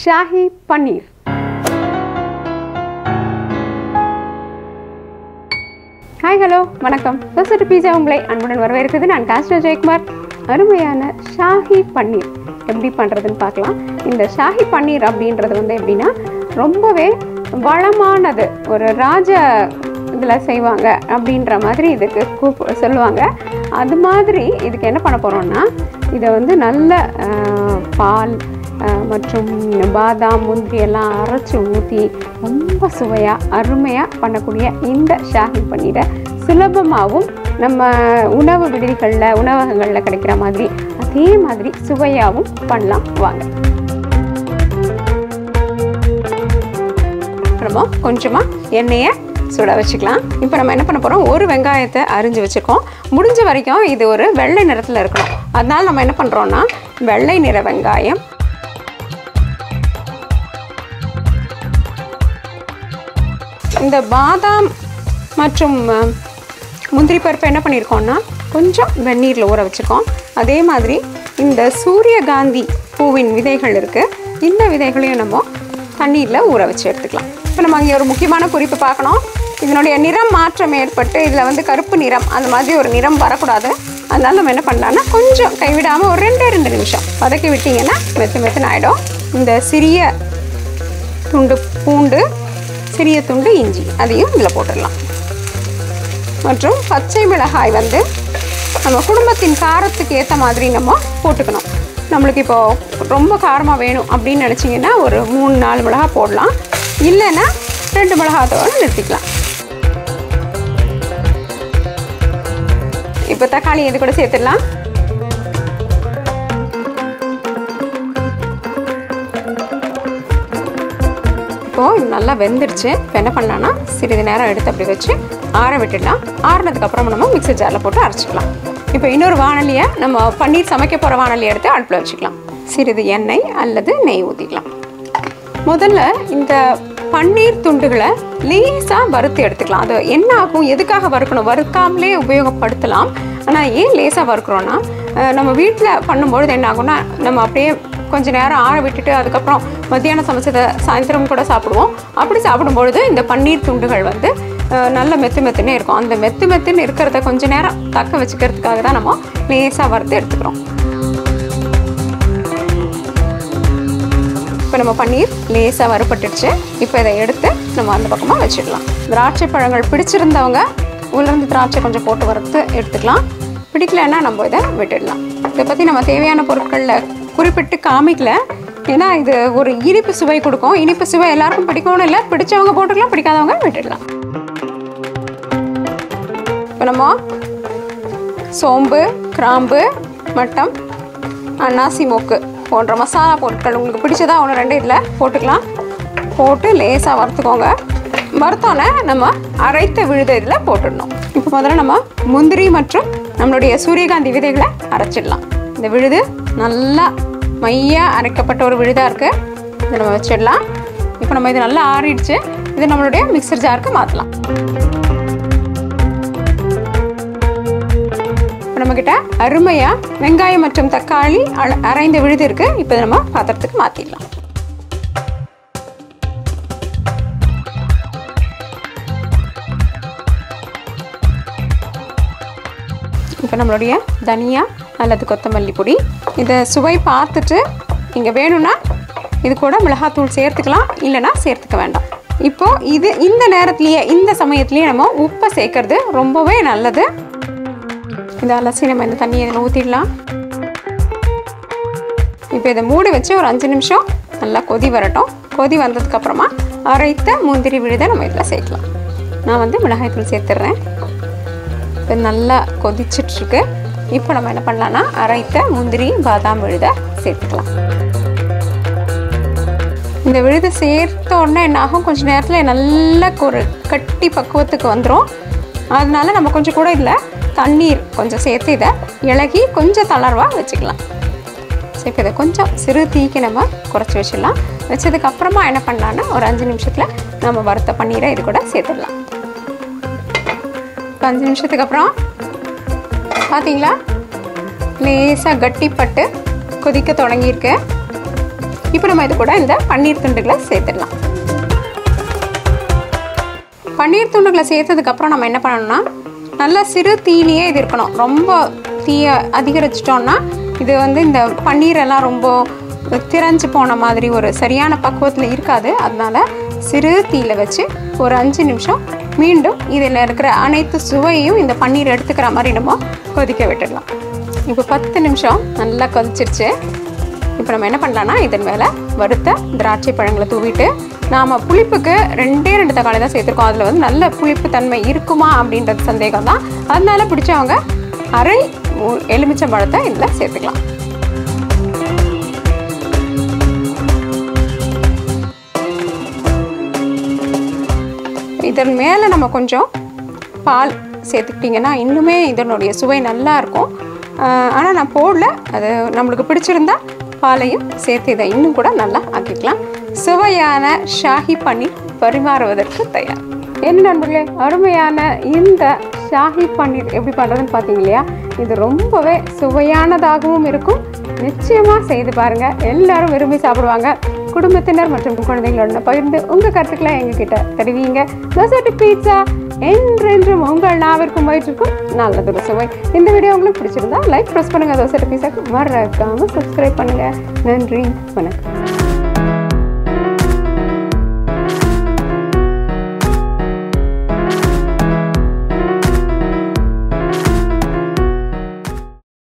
Shahi Paneer. Hi, hello, வணக்கம். Dosa to pizza உங்களை அன்புடன் வரவேற்கிறது. நான் Cashews ஜெயக்குமார். அருமையான ஷாஹி பன்னீர் எப்படி பண்ணுறதுன்னு பார்க்கலாம். இந்த ஷாஹி பன்னீர் அப்படின்றது வந்து எப்படின்னா ரொம்பவே வளமானது, ஒரு ராஜ இதில் செய்வாங்க அப்படின்ற மாதிரி இதுக்கு சொல்லுவாங்க. அது மாதிரி இதுக்கு என்ன பண்ண போகிறோம்னா, இதை வந்து நல்ல பால் மற்றும் பாதாம் முந்திரி எல்லாம் அரைச்சி ஊற்றி ரொம்ப சுவையாக அருமையாக பண்ணக்கூடிய இந்த ஷாஹி பன்னீரை சுலபமாகவும் நம்ம உணவு விடுதிகளில் உணவகங்களில் கிடைக்கிற மாதிரி அதே மாதிரி சுவையாகவும் பண்ணலாம். வாங்க. நம்ம கொஞ்சமாக எண்ணெயை சுட வச்சுக்கலாம். இப்போ நம்ம என்ன பண்ண போகிறோம், ஒரு வெங்காயத்தை அரிஞ்சு வச்சுருக்கோம். முடிஞ்ச வரைக்கும் இது ஒரு வெள்ளை நிறத்தில் இருக்கணும். அதனால் நம்ம என்ன பண்ணுறோன்னா, வெள்ளை நிற வெங்காயம், இந்த பாதாம் மற்றும் முந்திரி பருப்பு என்ன பண்ணியிருக்கோம்னா கொஞ்சம் வெந்நீரில் ஊற வச்சுருக்கோம். அதே மாதிரி இந்த சூரியகாந்தி பூவின் விதைகள் இருக்குது, இந்த விதைகளையும் நம்ம தண்ணீரில் ஊற வச்சு எடுத்துக்கலாம். இப்போ நம்ம அங்கே ஒரு முக்கியமான குறிப்பு பார்க்கணும். இதனுடைய நிறம் மாற்றம் ஏற்பட்டு இதில் வந்து கருப்பு நிறம் அந்த மாதிரி ஒரு நிறம் வரக்கூடாது. அதனால் நம்ம என்ன பண்ணலான்னா கொஞ்சம் கைவிடாமல் ஒரு 2 நிமிஷம் வதக்கி விட்டிங்கன்னா மெத்து ஆகிடும். இந்த சிறிய துண்டு பூண்டு, சிறிய துண்டு இஞ்சி அதையும் இதில் போட்டுடலாம். மற்றும் பச்சை மிளகாய் வந்து நம்ம குடும்பத்தின் காரத்துக்கு ஏற்ற மாதிரி நம்ம போட்டுக்கணும். நம்மளுக்கு இப்போது ரொம்ப காரமாக வேணும் அப்படின்னு நினச்சிங்கன்னா ஒரு 3-4 மிளகாய் போடலாம், இல்லைன்னா 2 மிளகாத்தோடு நிறுத்திக்கலாம். இப்போ தக்காளி இது கூட சேர்த்துடலாம். இப்போது இது நல்லா வெந்துடுச்சு. இப்போ என்ன பண்ணலான்னா சிறிது நேரம் எடுத்து அப்படி வச்சு ஆற விட்டுடலாம். ஆறினதுக்கப்புறம் நம்ம மிக்ஸி ஜாரில் போட்டு அரைச்சிக்கலாம். இப்போ இன்னொரு வானலியை நம்ம பன்னீர் சமைக்க போகிற வானலியை எடுத்து அடுப்பில் வச்சுக்கலாம். சிறிது எண்ணெய் அல்லது நெய் ஊற்றிக்கலாம். முதல்ல இந்த பன்னீர் துண்டுகளை லேசாக வறுத்து எடுத்துக்கலாம். அது என்ன ஆகும், எதுக்காக வறுக்கணும், வறுக்காமலே உபயோகப்படுத்தலாம். ஆனால் ஏன் லேசாக வறுக்கிறோன்னா, நம்ம வீட்டில் பண்ணும்பொழுது என்ன ஆகும்னா, நம்ம அப்படியே கொஞ்சம் நேரம் ஆற விட்டுட்டு அதுக்கப்புறம் மத்தியானம் சமைச்சதை சாயந்தரம் கூட சாப்பிடுவோம். அப்படி சாப்பிடும்பொழுது இந்த பன்னீர் துண்டுகள் வந்து நல்ல மெத்துன்னே இருக்கும். அந்த மெத்துன்னு இருக்கிறத கொஞ்சம் நேரம் தக்க வச்சுக்கிறதுக்காக தான் நம்ம லேசாக வறுத்து எடுத்துக்கிறோம். இப்போ நம்ம பன்னீர் லேசாக வறுபட்டுடுச்சு. இப்போ இதை எடுத்து நம்ம அந்த பக்கமாக வச்சிடலாம். திராட்சை பழங்கள் பிடிச்சிருந்தவங்க உலர்ந்து திராட்சை கொஞ்சம் போட்டு வறுத்து எடுத்துக்கலாம். பிடிக்கலன்னா நம்ம இதை விட்டுடலாம். இதை பற்றி நம்ம தேவையான பொருட்களில் குறிப்பிட்டு காமிக்கல, ஏன்னா இது ஒரு இனிப்பு சுவை கொடுக்கும். இனிப்பு சுவை எல்லாருக்கும் பிடிக்கும்னு இல்லை, பிடிச்சவங்க போட்டுக்கலாம், பிடிக்காதவங்க விட்டுடலாம். இப்போ நம்ம சோம்பு, கிராம்பு, மட்டம், அன்னாசி மொக்கு போன்ற மசாலா பொருட்கள் உங்களுக்கு பிடிச்சதா 1-2 இதில் போட்டுக்கலாம். போட்டு லேசாக வறுத்துக்கோங்க. வறுத்தோன்னே நம்ம அரைத்த விழுதை இதில் போட்டுடணும். இப்போ முதல்ல நம்ம முந்திரி மற்றும் நம்மளுடைய சூரியகாந்தி விதைகளை அரைச்சிடலாம். இந்த விழுது நல்லா மையாக அரைக்கப்பட்ட ஒரு விழுதாக இருக்குது. இதை நம்ம வச்சிடலாம். இப்போ நம்ம இது நல்லா ஆறிடுச்சு. இது நம்மளுடைய மிக்சர் ஜாருக்கு மாற்றலாம். இப்போ நம்மக்கிட்ட அருமையாக வெங்காயம் மற்றும் தக்காளி அரைந்த விழுது இருக்குது. இப்போ நம்ம பாத்திரத்துக்கு மாற்றிடலாம். இப்போ நம்மளுடைய தனியா அல்லது கொத்தமல்லி பொடி, இதை சுவை பார்த்துட்டு நீங்கள் வேணும்னா இது கூட மிளகாத்தூள் சேர்த்துக்கலாம், இல்லைனா சேர்த்துக்க வேண்டாம். இப்போது இந்த நேரத்துலேயே இந்த சமயத்துலேயே நம்ம உப்பை சேர்க்கறது ரொம்பவே நல்லது. இதை அலசி நம்ம இந்த தண்ணியை இதில் ஊற்றிடலாம். இப்போ இதை மூடி வச்சு ஒரு 5 நிமிஷம் நல்லா கொதி வரட்டும். கொதி வந்ததுக்கப்புறமா அரைத்த முந்திரி விழுதை நம்ம இதில் சேர்க்கலாம். நான் வந்து மிளகாய்த்தூள் சேர்த்துட்றேன். இப்போ நல்லா கொதிச்சிட்ருக்கு. இப்போ நம்ம என்ன பண்ணலான்னா அரைத்த முந்திரி பாதாம் விழுதை சேர்த்துக்கலாம். இந்த விழுதை சேர்த்த உடனே என்னாகும், கொஞ்சம் நேரத்தில் நல்ல ஒரு கட்டி பக்குவத்துக்கு வந்துடும். அதனால நம்ம கொஞ்சம் கூட இதில் தண்ணீர் கொஞ்சம் சேர்த்து இதை இலகி கொஞ்சம் தளர்வாக வச்சுக்கலாம். சரி, இப்போ இதை கொஞ்சம் சிறு தீக்கு நம்ம குறைச்சி வச்சிடலாம். வச்சதுக்கப்புறமா என்ன பண்ணலான்னா ஒரு 5 நிமிஷத்தில் நம்ம வறுத்த பன்னீரை இது கூட சேர்த்துடலாம். இப்போ 5 நிமிஷத்துக்கு அப்புறம் பார்த்தீங்களா லேசாக கட்டிப்பட்டு கொதிக்க தொடங்கியிருக்கு. இப்போ நம்ம இது கூட இந்த பன்னீர் துண்டுகளை சேர்த்துடலாம். பன்னீர் துண்டுகளை சேர்த்ததுக்கப்புறம் நம்ம என்ன பண்ணணும்னா நல்லா சிறு தீயிலேயே இது இருக்கணும். ரொம்ப தீயை அதிகரிச்சிட்டோம்னா இது வந்து இந்த பன்னீரெல்லாம் ரொம்ப திரஞ்சு போன மாதிரி ஒரு சரியான பக்குவத்தில் இருக்காது. அதனால சிறு தீயில் வச்சு ஒரு 5 நிமிஷம் மீண்டும் இதில் இருக்கிற அனைத்து சுவையையும் இந்த பன்னீர் எடுத்துக்கிற மாதிரி நம்ம கொதிக்க விட்டுடலாம். இப்போ 10 நிமிஷம் நல்லா கொதிச்சிருச்சு. இப்போ நம்ம என்ன பண்ணலான்னா இதன் மேலே வறுத்த திராட்சை பழங்களை தூவிட்டு நாம் புளிப்புக்கு 2 தக்காளி தான் சேர்த்துருக்கோம். அதில் வந்து நல்ல புளிப்பு தன்மை இருக்குமா அப்படின்றது சந்தேகம் தான். அதனால பிடிச்சவங்க அரை எலுமிச்சம்பழத்தை இதில் சேர்த்துக்கலாம். இதன் மேலே நம்ம கொஞ்சம் பால் சேர்த்துக்கிட்டிங்கன்னா இன்னுமே இதனுடைய சுவை நல்லா இருக்கும். ஆனால் நான் போடல, அது நம்மளுக்கு பிடிச்சிருந்தா பாலையும் சேர்த்து இதை இன்னும் கூட நல்லா ஆக்கிக்கலாம். சுவையான ஷாஹி பன்னீர் பரிமாறுவதற்கு தயார். என்ன நண்பர்களே, அருமையான இந்த ஷாஹி பன்னீர் எப்படி பண்ணுறதுன்னு பார்த்தீங்க இல்லையா? இது ரொம்பவே சுவையானதாகவும் இருக்கும். நிச்சயமாக செய்து பாருங்கள், எல்லாரும் விரும்பி சாப்பிடுவாங்க. குடும்பத்தினர் மற்றும் குழந்தைகளோட பகிர்ந்து உங்கள் கருத்துக்களை எங்ககிட்ட தெரிவிங்க. தோசை பீட்சா என்றென்றும் உங்கள் நாவிற்கும் வயிற்றுக்கும் நல்லதொரு சுவை. இந்த வீடியோ உங்களுக்கு பிடிச்சிருந்தா லைக் ப்ரெஸ் பண்ணுங்கள். தோசை பீட்சாக்கு மறக்காமல் சப்ஸ்கிரைப் பண்ணுங்கள். நன்றி, வணக்கம்.